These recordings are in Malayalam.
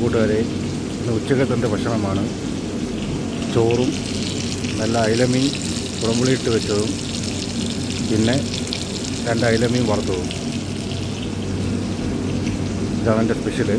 കൂട്ടുകാരെ, ഇന്ന് ഉച്ചക്കത്തെ ഭക്ഷണമാണ്. ചോറും നല്ല അയിലമീൻ കുടംപുളിയിട്ട് വെച്ചതും പിന്നെ 2 അയിലമീൻ വറുത്തതും. ഇതാണ് എൻ്റെ സ്പെഷ്യൽ.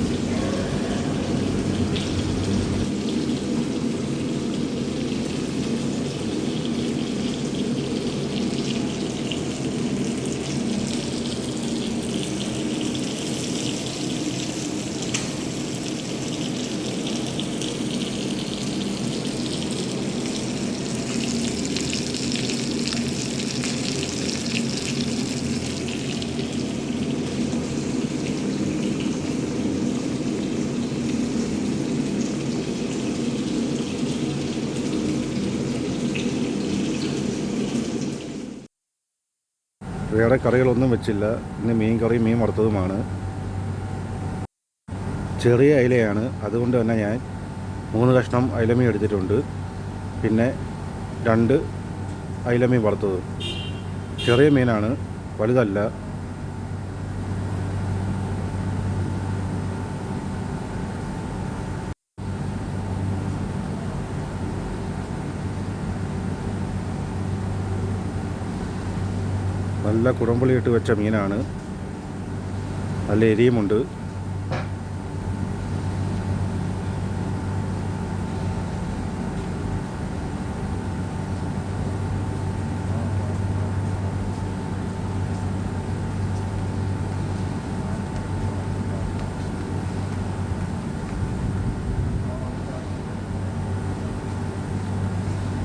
വേറെ കറികളൊന്നും വെച്ചില്ല. ഇന്ന് മീൻ കറിയും മീൻ വറുത്തതുമാണ്. ചെറിയ അയിലയാണ്, അതുകൊണ്ട് തന്നെ ഞാൻ 3 കഷ്ണം അയിലമീൻ എടുത്തിട്ടുണ്ട്. പിന്നെ 2 അയിലമീൻ വറുത്തതും. ചെറിയ മീനാണ്, വലുതല്ല. നല്ല കുടംപുളിയിട്ട് വെച്ച മീനാണ്. നല്ല എരിയുമുണ്ട്.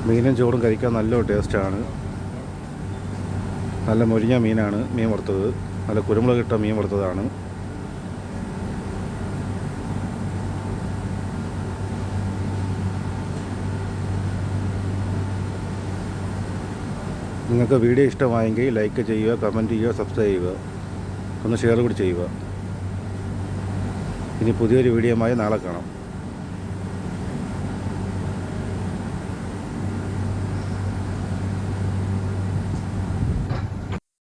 മീനും ചോറും കഴിക്കാൻ നല്ലൊരു ടേസ്റ്റാണ്. നല്ല മൊരിഞ്ഞ മീനാണ് മീൻ വറുത്തത്. നല്ല കുരുമുളകിട്ട മീൻ വറുത്തതാണ്. നിങ്ങൾക്ക് വീഡിയോ ഇഷ്ടമായെങ്കിൽ ലൈക്ക് ചെയ്യുക, കമൻറ്റ് ചെയ്യുക, സബ്സ്ക്രൈബ് ചെയ്യുക, ഒന്ന് ഷെയർ കൂടി ചെയ്യുക. ഇനി പുതിയൊരു വീഡിയോയുമായി നാളെ കാണാം.